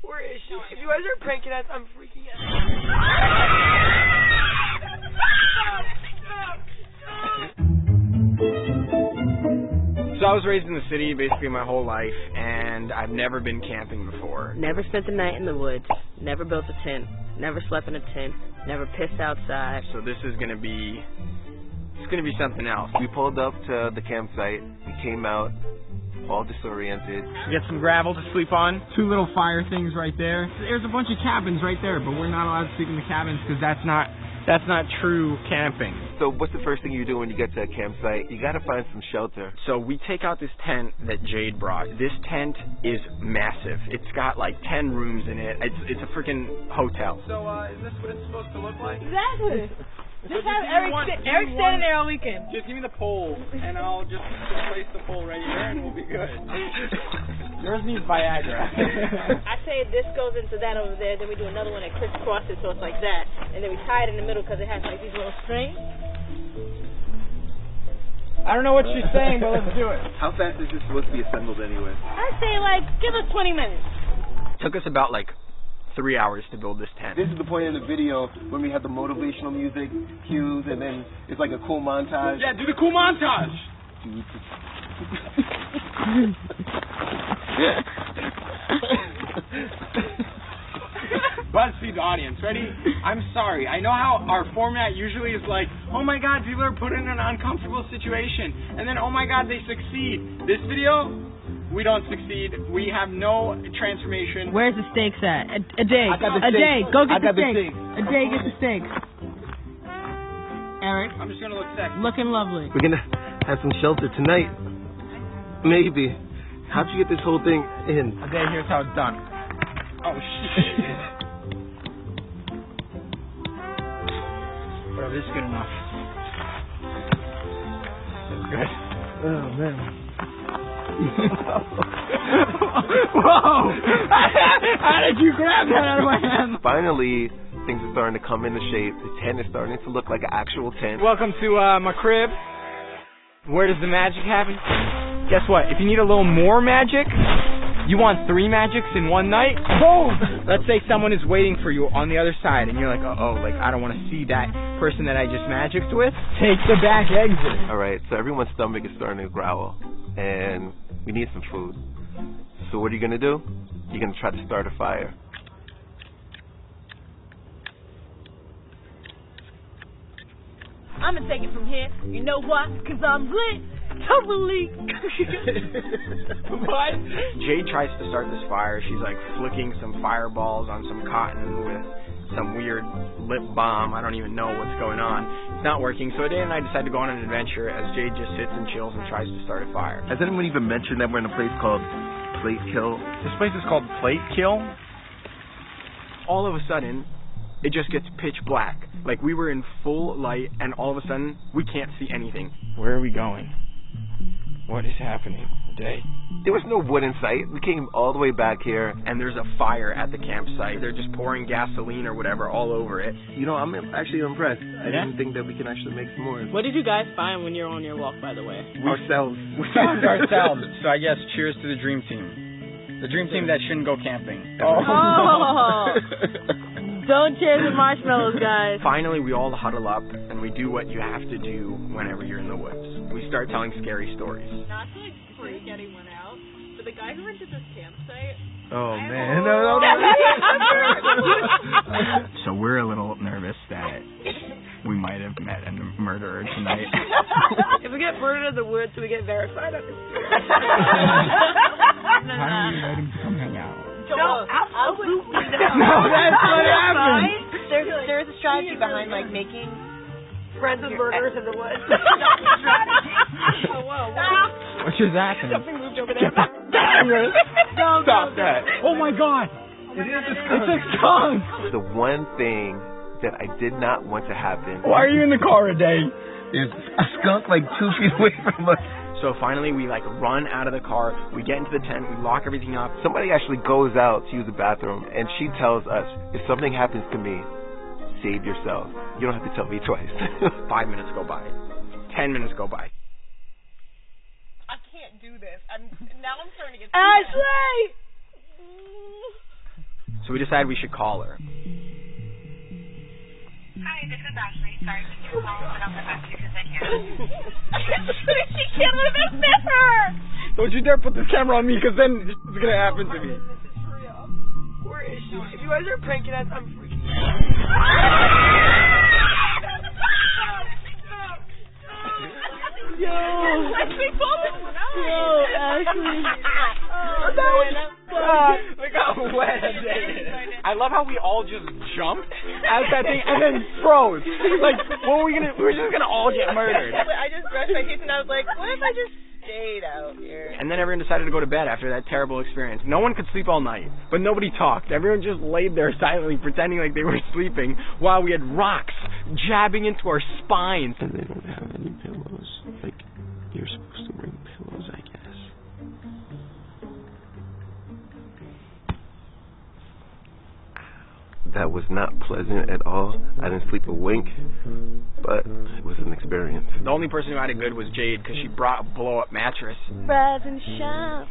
Where is she? If you guys are pranking us, I'm freaking out. So I was raised in the city basically my whole life, and I've never been camping before. Never spent the night in the woods. Never built a tent. Never slept in a tent. Never pissed outside. So this is gonna be something else. We pulled up to the campsite. We came out all disoriented. We got some gravel to sleep on. 2 little fire things right there. There's a bunch of cabins right there, but we're not allowed to sleep in the cabins because that's not true camping. So what's the first thing you do when you get to a campsite? You gotta find some shelter. So we take out this tent that Jade brought. This tent is massive. It's got like 10 rooms in it. It's a freaking hotel. So is this what it's supposed to look like? Exactly. Just have Eric standing there all weekend. Just give me the pole, and I'll just place the pole right here, and we'll be good. Yours needs Viagra. I say this goes into that over there, then we do another one that crisscrosses, so it's like that, and then we tie it in the middle because it has like these little strings. I don't know what she's saying, but let's do it. How fast is this supposed to be assembled anyway? I say like give us 20 minutes. Took us about like 3 hours to build this tent. This is the point in the video when we have the motivational music cues, and then it's like a cool montage. Yeah, do the cool montage. BuzzFeed audience, ready? I'm sorry. I know how our format usually is like, oh my god, people are put in an uncomfortable situation, and then oh my god, they succeed. This video, we don't succeed. We have no transformation. Where's the steaks at? A day. I got the a steaks. day. Go get I got the the steaks. steaks. A day, get the steaks. Eric, I'm just gonna look sexy. looking lovely. We're gonna have some shelter tonight. Maybe. How'd you get this whole thing in? A day, here's how it's done. Oh shit. Bro, this is good enough. That's good. Oh man. Whoa! How did you grab that out of my hand? Finally, things are starting to come into shape. The tent is starting to look like an actual tent. Welcome to my crib. Where does the magic happen? Guess what? If you need a little more magic, you want 3 magics in one night? Boom! Let's say someone is waiting for you on the other side, and you're like, like I don't want to see that person that I just magicked with. Take the back exit. All right, so everyone's stomach is starting to growl, and we need some food. So what are you gonna do? You're gonna try to start a fire. I'm gonna take it from here. You know what? Cause I'm lit. Totally. What? Jade tries to start this fire. She's like flicking some fireballs on some cotton with some weird lip balm. I don't even know what's going on. It's not working. So Adana and I decide to go on an adventure as Jade just sits and chills and tries to start a fire. Has anyone even mentioned that we're in a place called Plate Kill? This place is called Plate Kill. All of a sudden, it just gets pitch black. Like we were in full light, and all of a sudden, we can't see anything. Where are we going? What is happening today? There was no wood in sight. We came all the way back here. And there's a fire at the campsite. They're just pouring gasoline or whatever all over it. You know, I'm actually impressed. I didn't think that we can actually make s'mores. What did you guys find when you're on your walk, by the way? Ourselves. We found ourselves. So I guess cheers to the dream team. The dream team that shouldn't go camping. Oh. Don't cheers with marshmallows, guys. Finally, we all huddle up, and we do what you have to do whenever you're in the woods. We start telling scary stories. Not to like freak anyone out, but the guy who rented this campsite. Oh man, no. So we're a little nervous that we might have met a murderer tonight. If we get murdered in the woods, we get verified on this. Why don't we let him come hang out? No, absolutely not. No, that's what happened. There's a strategy behind like making friends with murderers in the woods. Oh, whoa. What just happened? Something moved over there. Stop that. Oh my god. It's a skunk. The one thing that I did not want to happen. Why are you in the car today? There's a skunk like 2 feet away from us. So finally, we like run out of the car. We get into the tent. We lock everything up. Somebody actually goes out to use the bathroom, and she tells us, if something happens to me, save yourself. You don't have to tell me twice. 5 minutes go by. 10 minutes go by. I can't do this. Now I'm starting to get. Ashley! So we decided we should call her. Hi, this is Ashley. Sorry to your call, but I'll get back to you because I can't. She can't let us miss her! Don't you dare put this camera on me, because then it's going to happen to me. Where is she? If you guys are pranking us, I'm freaking out. Yo, Ashley, Look how wet it is. I love how we all just jumped at that thing and then froze. Like, what were we gonna? We're just gonna all get murdered. I just brushed my teeth and I was like, what if I just stayed out here? And then everyone decided to go to bed after that terrible experience. No one could sleep all night, but nobody talked. Everyone just laid there silently, pretending like they were sleeping, while we had rocks jabbing into our spines. And they don't have any pillows. Like, you're supposed to bring pillows, I guess. That was not pleasant at all. I didn't sleep a wink, but it was an experience. The only person who had it good was Jade, because she brought a blow-up mattress. Rise and shine.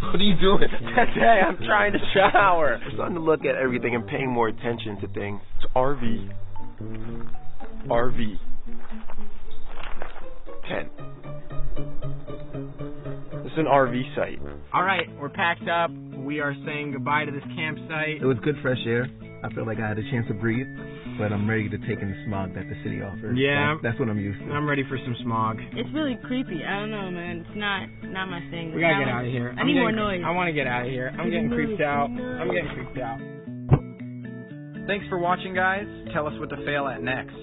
What are you doing? Hey, I'm trying to shower. I'm starting to look at everything and paying more attention to things. It's RV. RV. 10. This is an RV site. All right, we're packed up. We are saying goodbye to this campsite. It was good fresh air. I felt like I had a chance to breathe, but I'm ready to take in the smog that the city offers. Yeah. That's what I'm used to. I'm ready for some smog. It's really creepy. I don't know, man. It's not my thing. We gotta get out of here. I need more noise. I want to get out of here. I'm getting creeped out. Thanks for watching, guys. Tell us what to fail at next.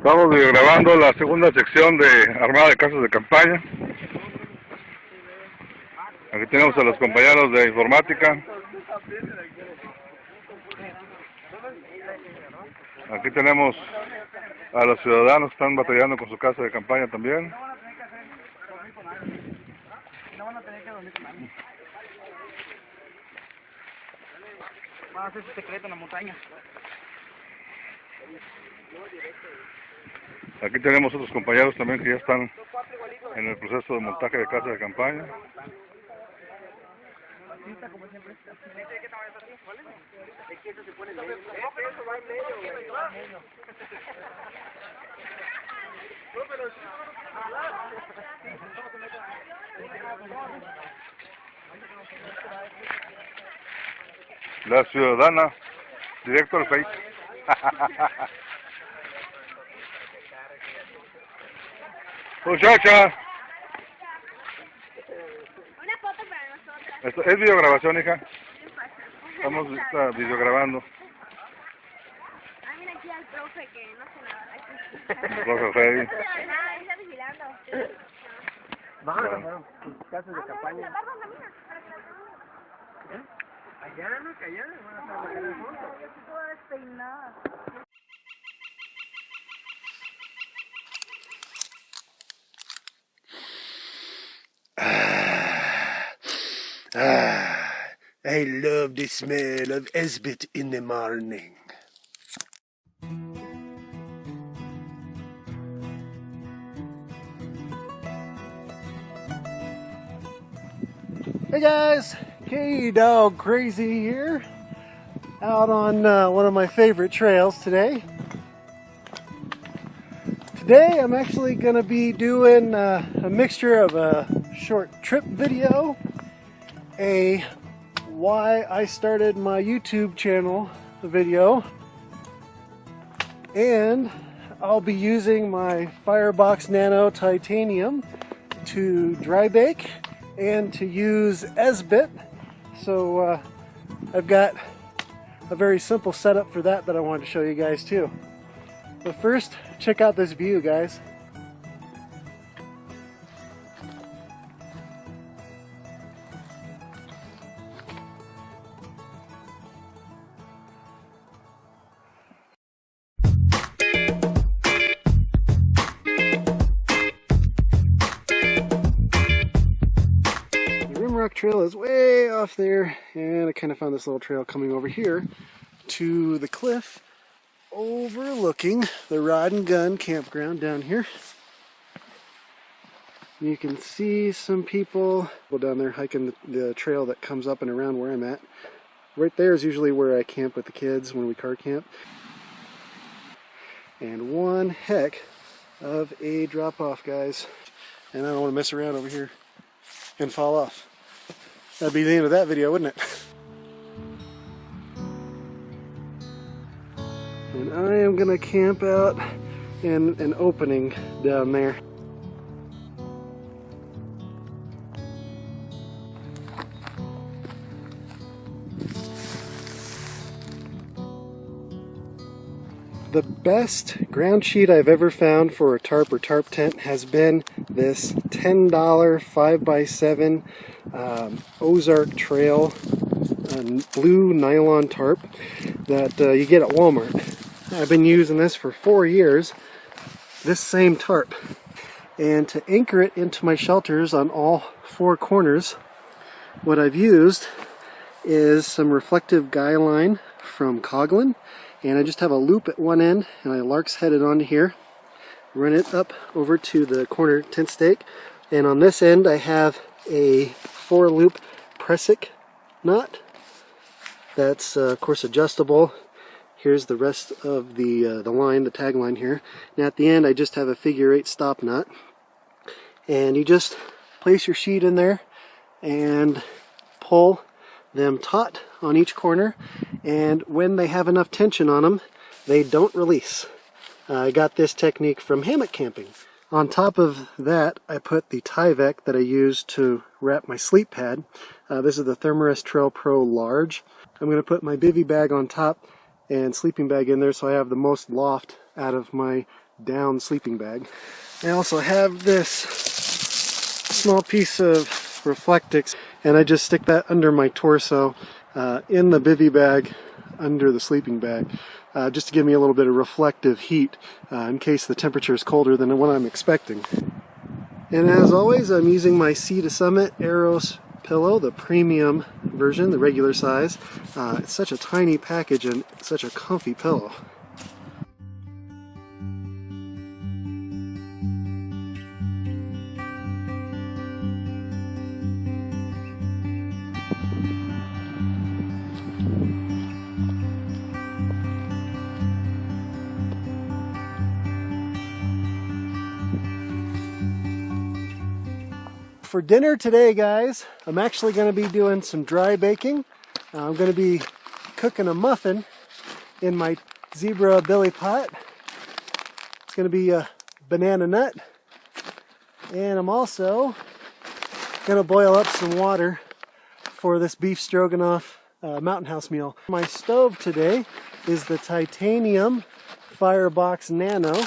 Estamos grabando la segunda sección de Armada de Casas de Campaña. Aquí tenemos a los compañeros de informática. Aquí tenemos a los ciudadanos que están batallando con su casa de campaña también. Vamos a hacer su secreto en la montaña. Aquí tenemos otros compañeros también que ya están en el proceso de montaje de casa de campaña. La ciudadana, directo al Face. Muchacha. Una foto para nosotras. Esto es videograbación, hija. Estamos videograbando. Ah, mira aquí al profe que no sé nada. Profe Freddy. Nada, está vigilando. Vamos a hacer sus casas de campaña. Allá, no, que allá. Van a estar en el fondo. Yo estoy toda despeinada. I love the smell of Esbit in the morning. Hey guys, K-Dog Crazy here. out on one of my favorite trails today. Today I'm actually going to be doing a mixture of a short trip video, a why I started my YouTube channel video, and I'll be using my Firebox Nano Titanium to dry bake and to use Esbit. So I've got a very simple setup for that I wanted to show you guys too. But first, check out this view, guys. Rimrock Trail is way off there, and I kind of found this little trail coming over here to the cliff overlooking the Rod and Gun campground down here. You can see some people down there hiking the trail that comes up and around where I'm at. Right there is usually where I camp with the kids when we car camp. And one heck of a drop off, guys. And I don't want to mess around over here and fall off. That'd be the end of that video, wouldn't it? And I am gonna camp out in an opening down there. The best ground sheet I've ever found for a tarp or tarp tent has been this $10 5x7 Ozark Trail blue nylon tarp that you get at Walmart. I've been using this for 4 years, this same tarp. And to anchor it into my shelters on all 4 corners, what I've used is some reflective guy line from Coghlan. And I just have a loop at one end, and I lark's headed onto here, run it up over to the corner tent stake, and on this end I have a 4-loop Pressic knot that's of course adjustable. Here's the rest of the line, the tag line here, and at the end I just have a figure 8 stop knot, and you just place your sheet in there and pull them taut on each corner, and when they have enough tension on them, they don't release. I got this technique from hammock camping. On top of that, I put the Tyvek that I use to wrap my sleep pad. This is the Thermarest Trail Pro Large. I'm going to put my bivy bag on top and sleeping bag in there so I have the most loft out of my down sleeping bag. I also have this small piece of Reflectix, and I just stick that under my torso in the bivy bag under the sleeping bag, just to give me a little bit of reflective heat in case the temperature is colder than what I'm expecting. And as always, I'm using my Sea to Summit Eros pillow, the premium version, the regular size. It's such a tiny package and such a comfy pillow. For dinner today, guys, I'm actually going to be doing some dry baking. I'm going to be cooking a muffin in my zebra billy pot. It's going to be a banana nut. And I'm also going to boil up some water for this beef stroganoff Mountain House meal. My stove today is the Titanium Firebox Nano.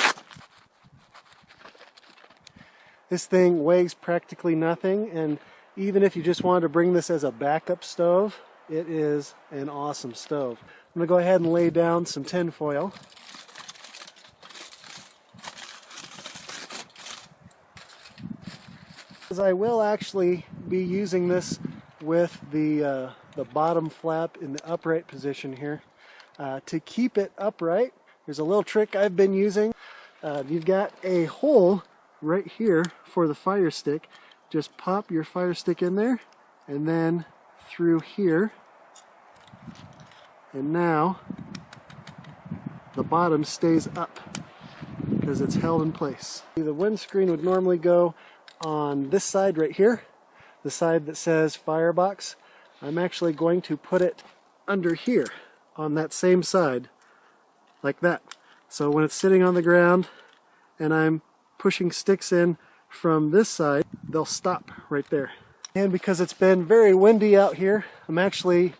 This thing weighs practically nothing, and even if you just wanted to bring this as a backup stove, it is an awesome stove. I'm going to go ahead and lay down some tin foil. As I will actually be using this with the bottom flap in the upright position here. To keep it upright, there's a little trick I've been using. You've got a hole right here for the fire stick. Just pop your fire stick in there, and then through here, and now the bottom stays up because it's held in place. The windscreen would normally go on this side right here, the side that says Firebox. I'm actually going to put it under here on that same side, like that. So when it's sitting on the ground and I'm pushing sticks in from this side, they'll stop right there. And because it's been very windy out here, I'm actually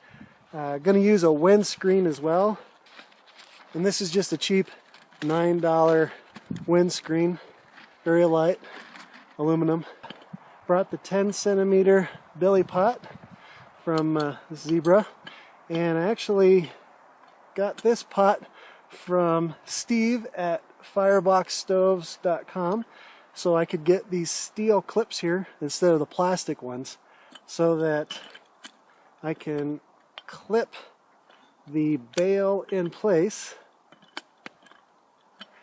going to use a windscreen as well. And this is just a cheap $9 windscreen, very light, aluminum. Brought the 10 centimeter billy pot from Zebra, and I actually got this pot from Steve at fireboxstoves.com, so I could get these steel clips here instead of the plastic ones, so that I can clip the bail in place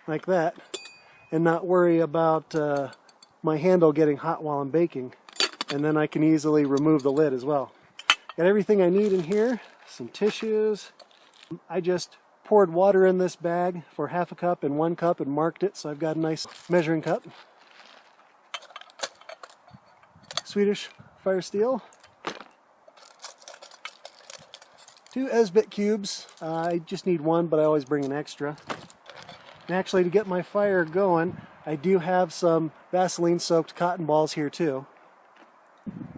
like that and not worry about my handle getting hot while I'm baking. And then I can easily remove the lid as well. Got everything I need in here, some tissues. I just poured water in this bag for half a cup and 1 cup and marked it, so I've got a nice measuring cup. Swedish fire steel. 2 Esbit cubes. I just need 1, but I always bring an extra. And actually, to get my fire going, I do have some Vaseline soaked cotton balls here too.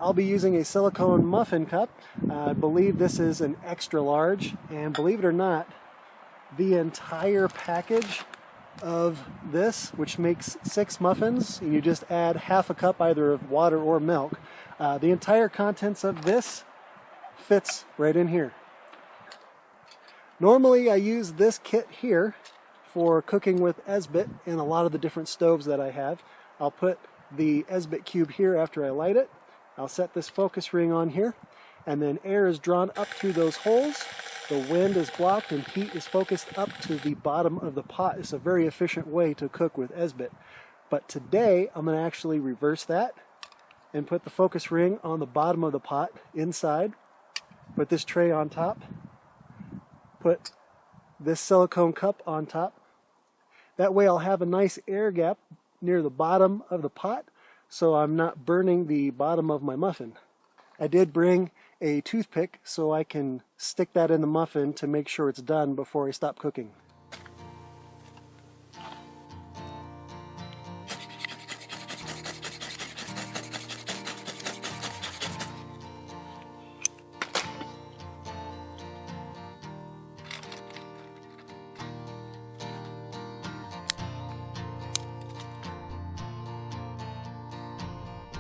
I'll be using a silicone muffin cup. I believe this is an extra large, and believe it or not, the entire package of this, which makes 6 muffins, and you just add half a cup either of water or milk, the entire contents of this fits right in here. Normally I use this kit here for cooking with Esbit in a lot of the different stoves that I have. I'll put the Esbit cube here after I light it. I'll set this focus ring on here, and then air is drawn up through those holes. The wind is blocked and heat is focused up to the bottom of the pot. It's a very efficient way to cook with Esbit. But today I'm going to actually reverse that and put the focus ring on the bottom of the pot inside. Put this tray on top. Put this silicone cup on top. That way I'll have a nice air gap near the bottom of the pot, so I'm not burning the bottom of my muffin. I did bring a toothpick so I can stick that in the muffin to make sure it's done before I stop cooking.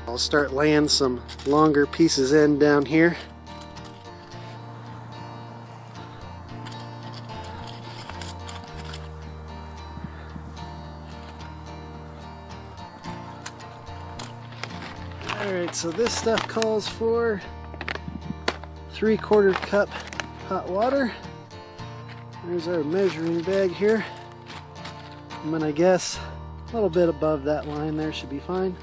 I'll start laying some longer pieces in down here. Alright, so this stuff calls for 3/4 cup hot water. There's our measuring bag here. I'm gonna guess a little bit above that line there should be fine.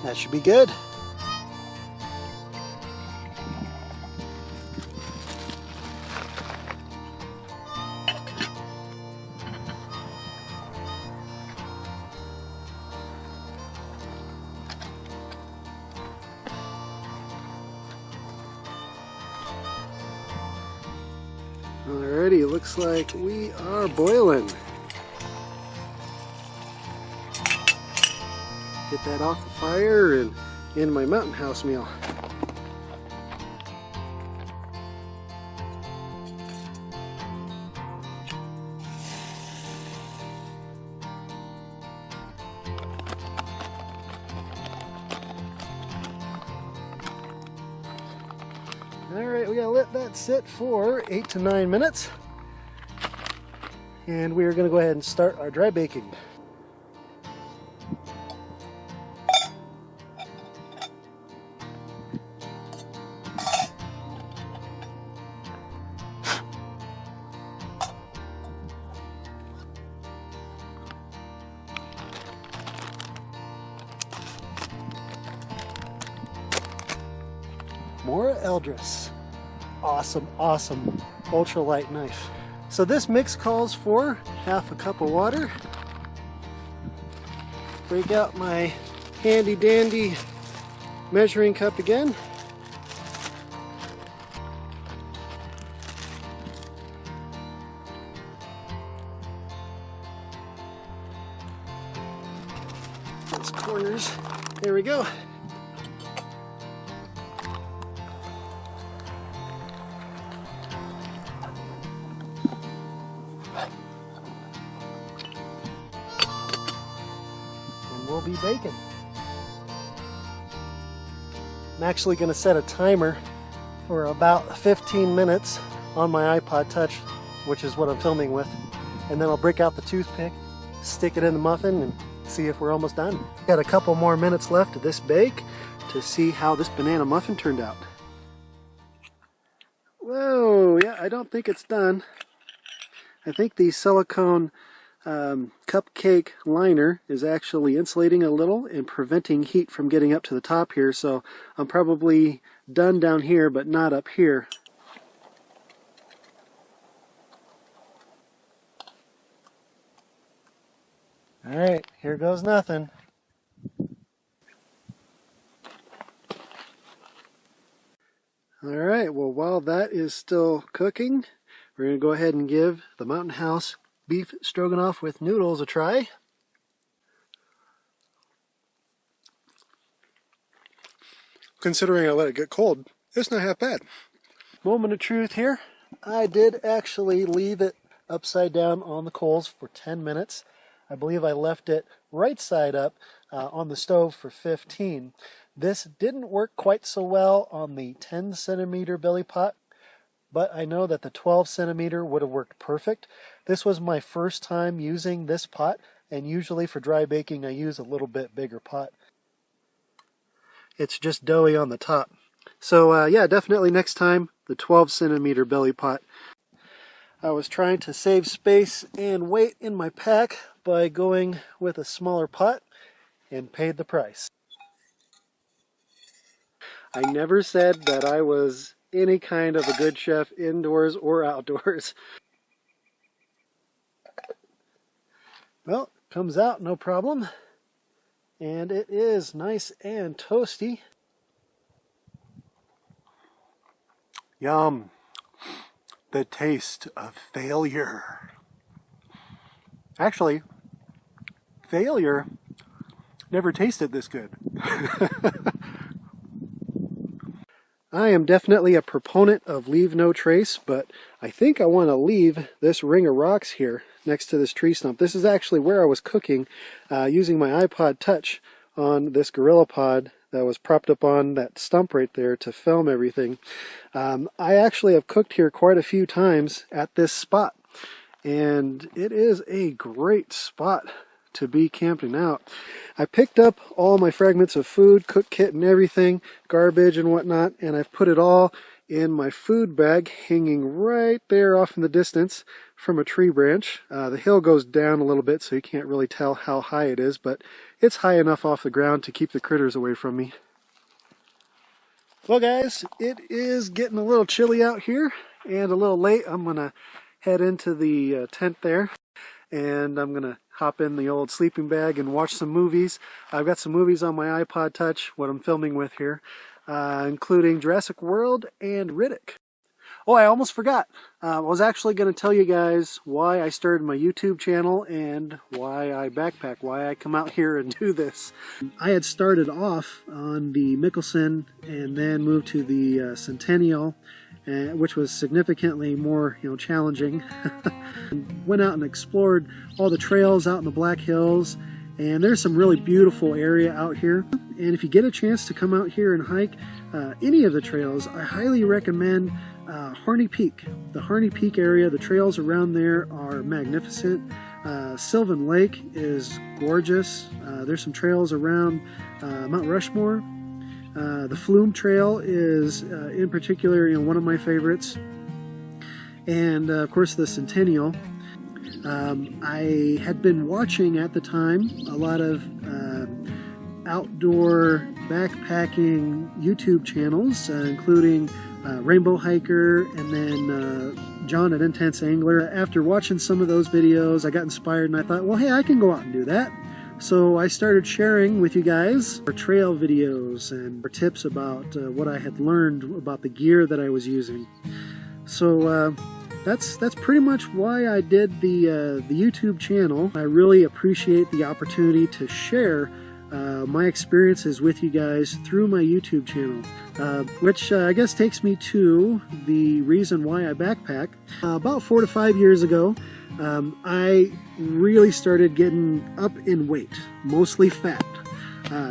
That should be good. Alrighty, it looks like we are boiling. Get that off the fire and in my Mountain House meal. Alright, we gotta let that sit for 8 to 9 minutes. And we are gonna go ahead and start our dry baking. Eldris. Awesome, awesome ultralight knife. So this mix calls for half a cup of water. Break out my handy dandy measuring cup again. Those corners, there we go. We'll be baking. I'm actually going to set a timer for about 15 minutes on my iPod Touch, which is what I'm filming with, and then I'll break out the toothpick, stick it in the muffin, and see if we're almost done. Got a couple more minutes left of this bake to see how this banana muffin turned out. Whoa, yeah, I don't think it's done. I think the silicone cupcake liner is actually insulating a little and preventing heat from getting up to the top here, so I'm probably done down here but not up here. Alright, here goes nothing. Alright, well, while that is still cooking, we're going to go ahead and give the Mountain House beef stroganoff with noodles a try. Considering I let it get cold, it's not half bad. Moment of truth here. I did actually leave it upside down on the coals for 10 minutes. I believe I left it right side up on the stove for 15. This didn't work quite so well on the 10 centimeter belly pot, but I know that the 12 centimeter would have worked perfect. This was my first time using this pot, and usually for dry baking I use a little bit bigger pot. It's just doughy on the top. So yeah, definitely next time, the 12 centimeter belly pot. I was trying to save space and weight in my pack by going with a smaller pot, and paid the price. I never said that I was any kind of a good chef indoors or outdoors. Well, comes out no problem, and it is nice and toasty. Yum. The taste of failure. Actually, failure never tasted this good. I am definitely a proponent of leave no trace, but I think I want to leave this ring of rocks here next to this tree stump. This is actually where I was cooking using my iPod Touch on this Gorilla Pod that was propped up on that stump right there to film everything. I actually have cooked here quite a few times at this spot, and it is a great spot to be camping out. I picked up all my fragments of food, cook kit and everything, garbage and whatnot, and I've put it all in my food bag hanging right there off in the distance from a tree branch. The hill goes down a little bit so you can't really tell how high it is, but it's high enough off the ground to keep the critters away from me. Well guys, it is getting a little chilly out here and a little late. I'm gonna head into the tent there, and I'm gonna hop in the old sleeping bag and watch some movies. I've got some movies on my iPod Touch, what I'm filming with here, including Jurassic World and Riddick. Oh, I almost forgot. I was actually going to tell you guys why I started my YouTube channel and why I backpack, why I come out here and do this. I had started off on the Mickelson and then moved to the Centennial, which was significantly more, challenging. Went out and explored all the trails out in the Black Hills, and there's some really beautiful area out here. And if you get a chance to come out here and hike any of the trails, I highly recommend Harney Peak. The Harney Peak area, the trails around there are magnificent. Sylvan Lake is gorgeous. There's some trails around Mount Rushmore. The Flume Trail is, in particular, one of my favorites. And, of course, the Centennial. I had been watching at the time a lot of outdoor backpacking YouTube channels, including Rainbow Hiker and then John at Intense Angler. After watching some of those videos, I got inspired and I thought, well, hey, I can go out and do that. So I started sharing with you guys our trail videos and our tips about what I had learned about the gear that I was using. So that's pretty much why I did the YouTube channel. I really appreciate the opportunity to share my experiences with you guys through my YouTube channel, which I guess takes me to the reason why I backpack. About 4 to 5 years ago, I really started getting up in weight, mostly fat,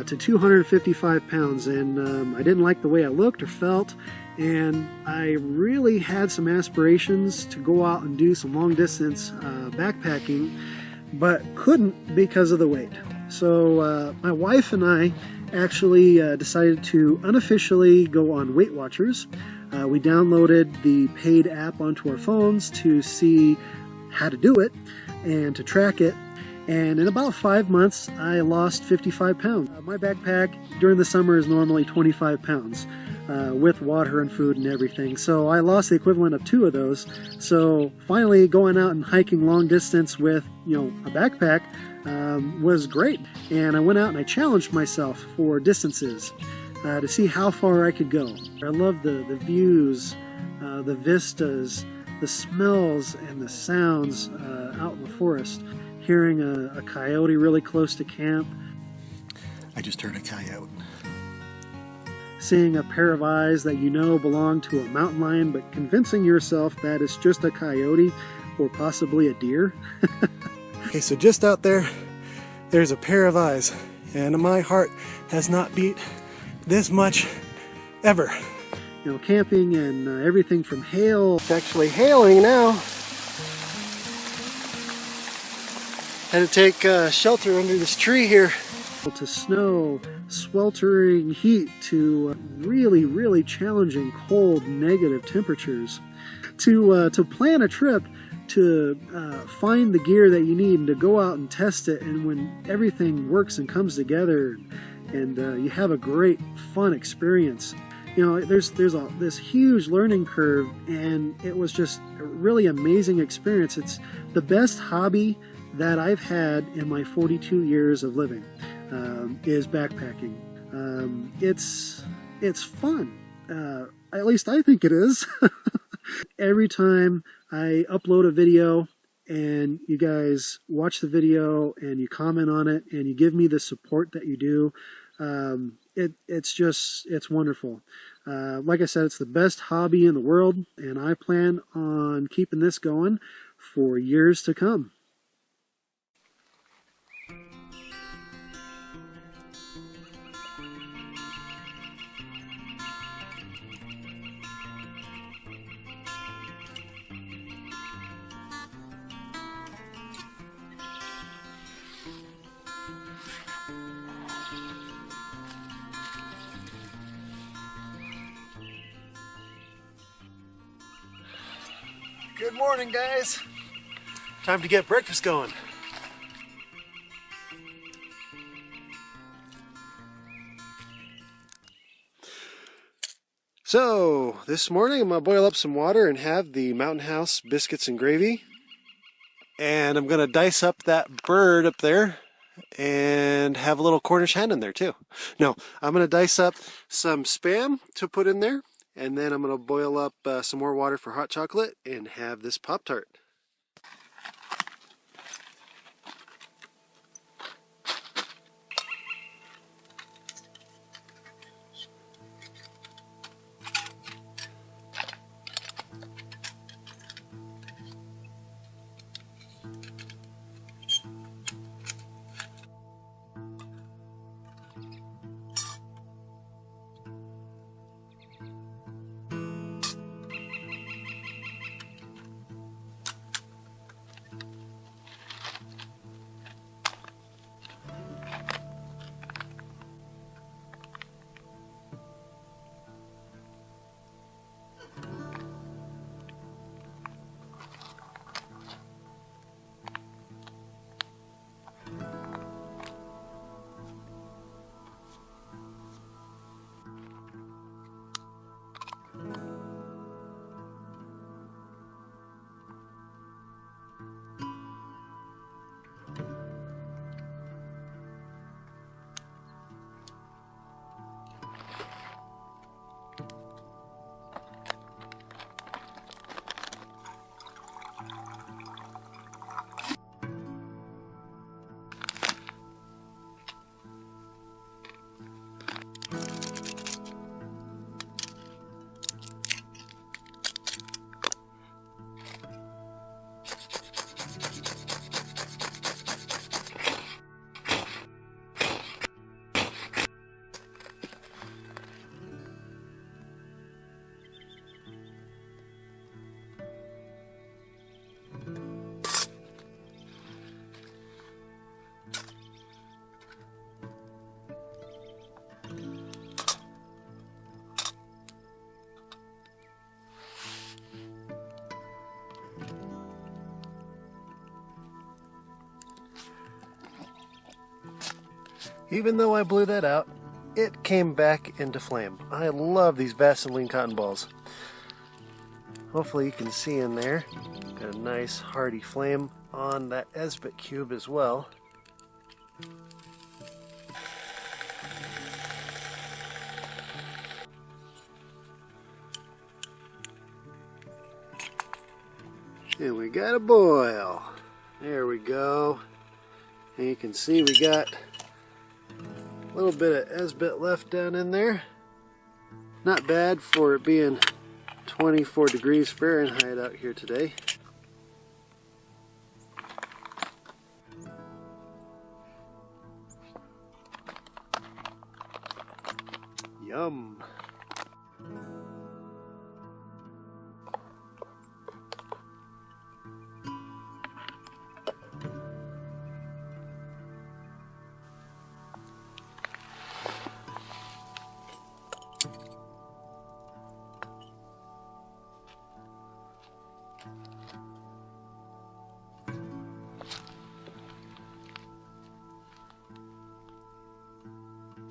to 255 pounds, and I didn't like the way I looked or felt, and I really had some aspirations to go out and do some long distance backpacking, but couldn't because of the weight. So my wife and I actually decided to unofficially go on Weight Watchers. We downloaded the paid app onto our phones to see how to do it and to track it. And in about 5 months, I lost 55 pounds. My backpack during the summer is normally 25 pounds with water and food and everything. So I lost the equivalent of 2 of those. So finally going out and hiking long distance with, a backpack was great. And I went out and I challenged myself for distances to see how far I could go. I love the views, the vistas, the smells and the sounds out in the forest. Hearing a coyote really close to camp. I just heard a coyote. Seeing a pair of eyes that belong to a mountain lion, but convincing yourself that it's just a coyote or possibly a deer. Okay, so just out there, there's a pair of eyes, and my heart has not beat this much ever. Camping and everything from hail. It's actually hailing now. Had to take shelter under this tree here. To snow, sweltering heat, to really, really challenging cold, negative temperatures. To plan a trip, to find the gear that you need and to go out and test it, and when everything works and comes together and you have a great, fun experience. There's this huge learning curve, and it was just a really amazing experience. It's the best hobby that I've had in my 42 years of living, is backpacking. It's fun. At least I think it is. Every time I upload a video and you guys watch the video and you comment on it and you give me the support that you do, it's wonderful. Like I said, it's the best hobby in the world, and I plan on keeping this going for years to come. Good morning, guys. Time to get breakfast going. So, this morning I'm going to boil up some water and have the Mountain House biscuits and gravy. And I'm going to dice up that bird up there and have a little Cornish hen in there too. No, I'm going to dice up some Spam to put in there. And then I'm going to boil up some more water for hot chocolate and have this Pop-Tart. Even though I blew that out, it came back into flame. I love these Vaseline cotton balls. Hopefully you can see in there. Got a nice hearty flame on that Esbit cube as well. And we got a boil. There we go. And you can see we got a little bit of Esbit left down in there. Not bad for it being 24 degrees Fahrenheit out here today. Yum.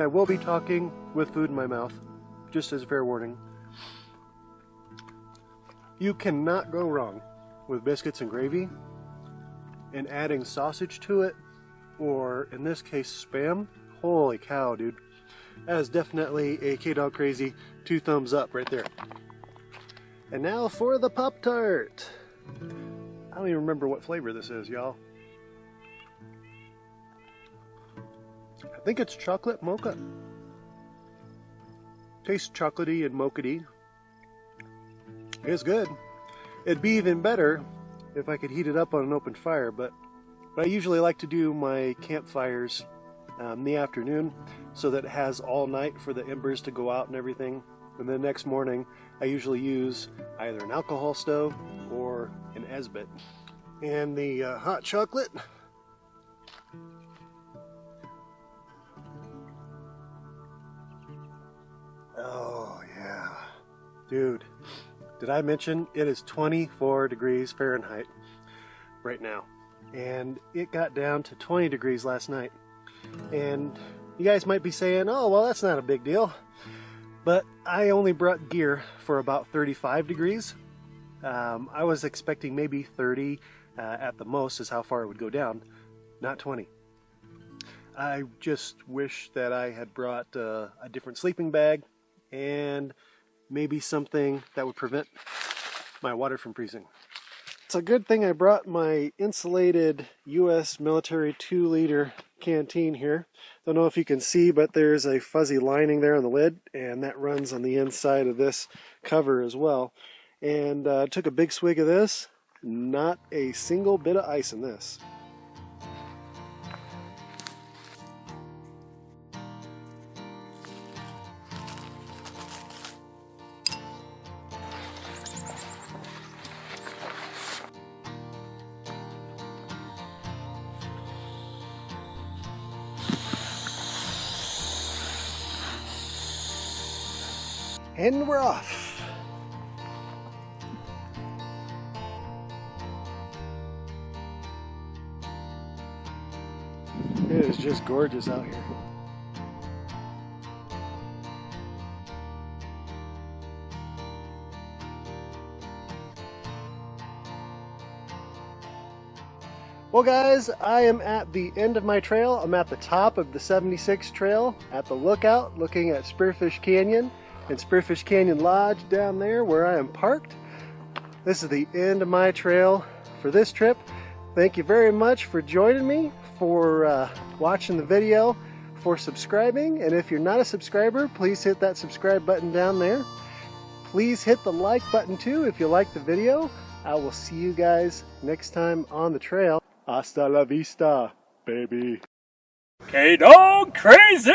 I will be talking with food in my mouth, just as a fair warning. You cannot go wrong with biscuits and gravy, and adding sausage to it, or in this case Spam. Holy cow, dude. That is definitely a K-Dog Crazy 2 thumbs up right there. And now for the Pop-Tart. I don't even remember what flavor this is, y'all. I think it's chocolate mocha. Tastes chocolatey and mocha-y. It's good. It'd be even better if I could heat it up on an open fire, but I usually like to do my campfires in the afternoon so that it has all night for the embers to go out and everything. And then next morning I usually use either an alcohol stove or an Esbit. And the hot chocolate. Oh yeah, dude, did I mention it is 24 degrees Fahrenheit right now, and it got down to 20 degrees last night. And you guys might be saying, oh well, that's not a big deal, but I only brought gear for about 35 degrees. I was expecting maybe 30 at the most is how far it would go down, not 20. I just wish that I had brought a different sleeping bag and maybe something that would prevent my water from freezing. It's a good thing I brought my insulated U.S. military 2-liter canteen here. Don't know if you can see, but there's a fuzzy lining there on the lid, and that runs on the inside of this cover as well. And took a big swig of this. Not a single bit of ice in this. And we're off. It is just gorgeous out here. Well guys, I am at the end of my trail. I'm at the top of the 76 trail at the lookout looking at Spearfish Canyon and Spearfish Canyon Lodge down there where I am parked. This is the end of my trail for this trip. Thank you very much for joining me, for watching the video, for subscribing, and if you're not a subscriber, please hit that subscribe button down there. Please hit the like button too if you like the video. I will see you guys next time on the trail. Hasta la vista, baby. K-Dog Crazy!